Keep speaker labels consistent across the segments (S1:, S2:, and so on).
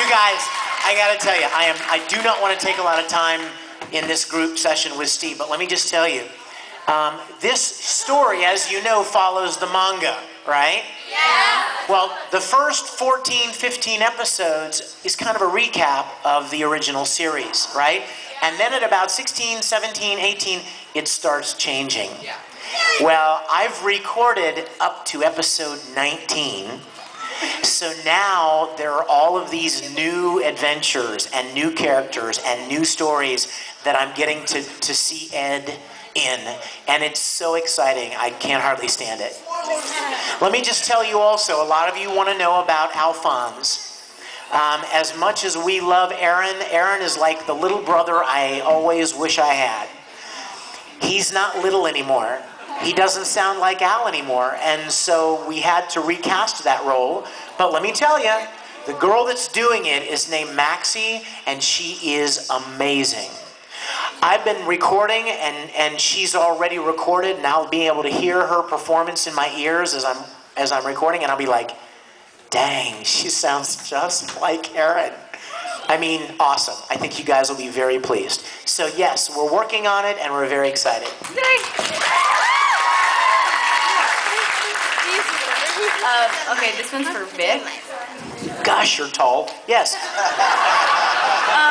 S1: You guys, I gotta tell you, I do not want to take a lot of time in this group session with Steve, but let me just tell you, this story, as you know, follows the manga, right?
S2: Yeah.
S1: Well, the first 14, 15 episodes is kind of a recap of the original series, right? And then at about 16, 17, 18, it starts changing.
S2: Yeah.
S1: Well, I've recorded up to episode 19. So now there are all of these new adventures and new characters and new stories that I'm getting to see Ed in. And it's so exciting. I can't hardly stand it. Let me just tell you also, a lot of you want to know about Alphonse. As much as we love Aaron, Aaron is like the little brother I always wish I had. He's not little anymore. He doesn't sound like Al anymore, and so we had to recast that role. But let me tell you, the girl that's doing it is named Maxie, and she is amazing. I've been recording, and she's already recorded, and I'll be able to hear her performance in my ears as I'm recording, and I'll be like, dang, she sounds just like Aaron. I mean, awesome. I think you guys will be very pleased. So yes, we're working on it, and we're very excited.
S3: Okay, this one's for Vic.
S1: Gosh, you're tall. Yes.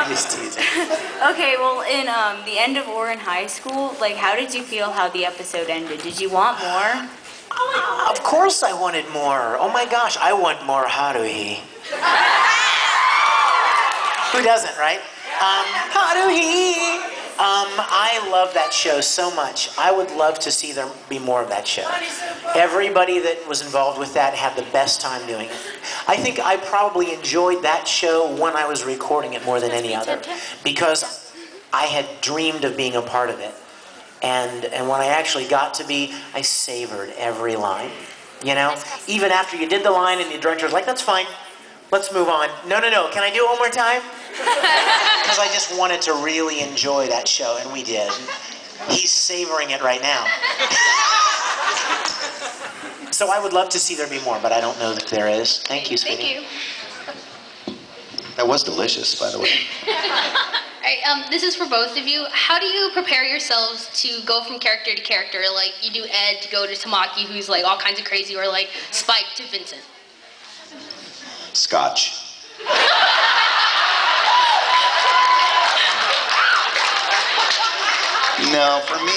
S1: Just teasing.
S3: Okay, well, in the end of Oregon High School, like, how did you feel how the episode ended? Did you want more?
S1: Of course I wanted more. Oh my gosh, I want more Haruhi. Who doesn't, right? Haruhi. I love that show so much. I would love to see there be more of that show. Everybody that was involved with that had the best time doing it. I think I probably enjoyed that show when I was recording it more than any other, because I had dreamed of being a part of it. And when I actually got to be, I savored every line. You know? Even after you did the line and the director was like, that's fine, let's move on. No, can I do it one more time? Because I just wanted to really enjoy that show, and we did. He's savoring it right now. So I would love to see there be more, but I don't know that there is. Thank you, sweetie.
S2: Thank you.
S4: That was delicious, by the way.
S2: Alright, this is for both of you. How do you prepare yourselves to go from character to character? Like, you do Ed to go to Tamaki, who's like all kinds of crazy, or like Spike to Vincent?
S4: Scotch. No, for me,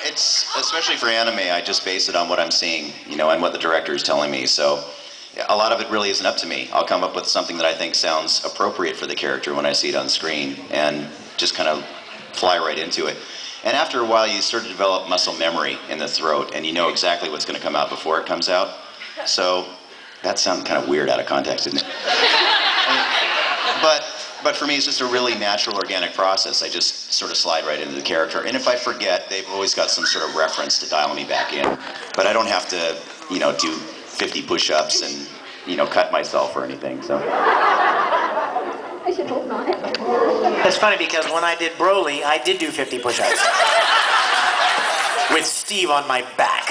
S4: it's especially for anime, I just base it on what I'm seeing, you know, and what the director is telling me. So a lot of it really isn't up to me. I'll come up with something that I think sounds appropriate for the character when I see it on screen, and just kind of fly right into it. And after a while, you start to develop muscle memory in the throat, and you know exactly what's going to come out before it comes out. So that sounds kind of weird out of context, didn't it? But for me, it's just a really natural, organic process. I just sort of slide right into the character. And if I forget, they've always got some sort of reference to dial me back in. But I don't have to, you know, do 50 push-ups and, you know, cut myself or anything, so.
S5: I should hope not.
S1: It's funny because when I did Broly, I did do 50 push-ups. With Steve on my back.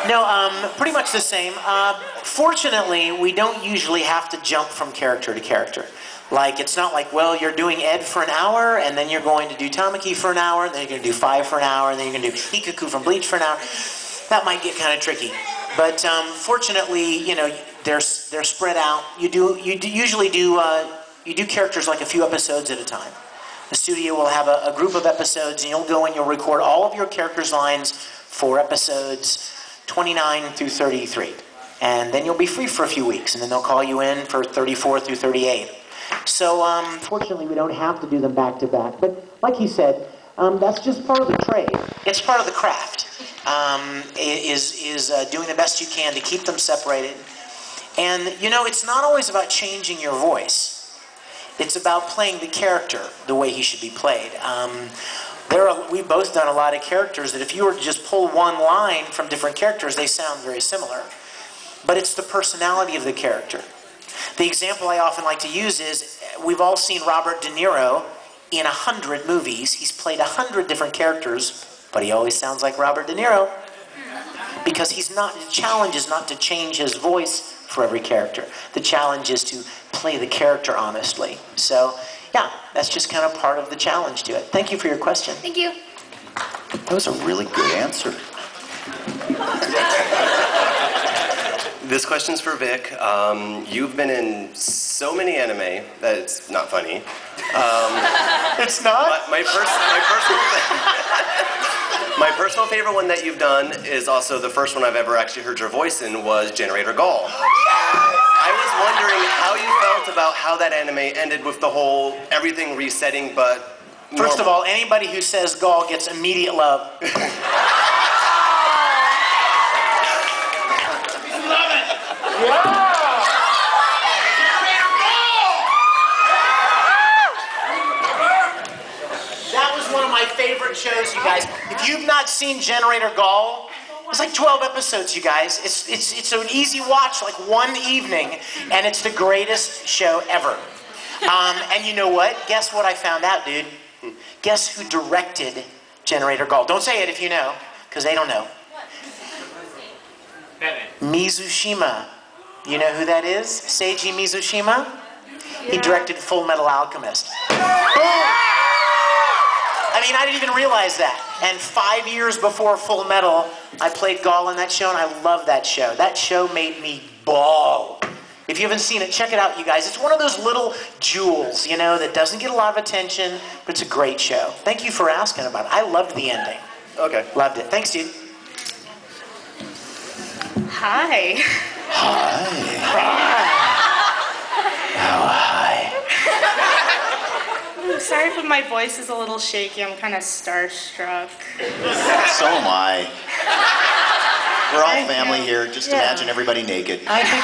S1: No, pretty much the same. Fortunately, we don't usually have to jump from character to character. Like, it's not like, well, you're doing Ed for an hour, and then you're going to do Tamaki for an hour, and then you're going to do 5 for an hour, and then you're going to do Hikaku from Bleach for an hour. That might get kind of tricky. But fortunately, you know, they're spread out. You usually do characters like a few episodes at a time. The studio will have a group of episodes, and you'll go and you'll record all of your characters' lines for episodes 29 through 33. And then you'll be free for a few weeks, and then they'll call you in for 34 through 38. So, fortunately, we don't have to do them back to back. But like he said, that's just part of the trade. It's part of the craft, doing the best you can to keep them separated. And, you know, it's not always about changing your voice. It's about playing the character the way he should be played. We've both done a lot of characters that if you were to just pull one line from different characters, they sound very similar. But it's the personality of the character. The example I often like to use is, we've all seen Robert De Niro in 100 movies. He's played 100 different characters, but he always sounds like Robert De Niro. Because the challenge is not to change his voice for every character. The challenge is to play the character honestly. So, yeah, that's just kind of part of the challenge to it. Thank you for your question.
S2: Thank you.
S4: That was a really good answer.
S6: This question's for Vic. You've been in so many anime that it's not funny.
S1: It's not?
S6: My personal favorite one that you've done is also the first one I've ever actually heard your voice in was Generator Gall. I was wondering how you felt about how that anime ended with the whole everything resetting, but
S1: First of all, anybody who says Gaul gets immediate love. That was one of my favorite shows, you guys. If you've not seen Generator Gall, it's like 12 episodes, you guys. It's an easy watch, like one evening, and it's the greatest show ever. And you know what? Guess what I found out, dude? Guess who directed Generator Gall? Don't say it if you know, because they don't know. Mizushima. You know who that is? Seiji Mizushima? Yeah. He directed Full Metal Alchemist. Boom! I mean, I didn't even realize that. And 5 years before Full Metal, I played Gaul in that show, and I love that show. That show made me bawl. If you haven't seen it, check it out, you guys. It's one of those little jewels, you know, that doesn't get a lot of attention, but it's a great show. Thank you for asking about it. I loved the ending.
S6: Okay.
S1: Loved it. Thanks, dude.
S7: Hi.
S1: Hi. Oh, hi.
S7: I'm sorry if my voice is a little shaky. I'm kind of starstruck.
S4: So am I. We're all family here. Just imagine everybody naked.
S1: I think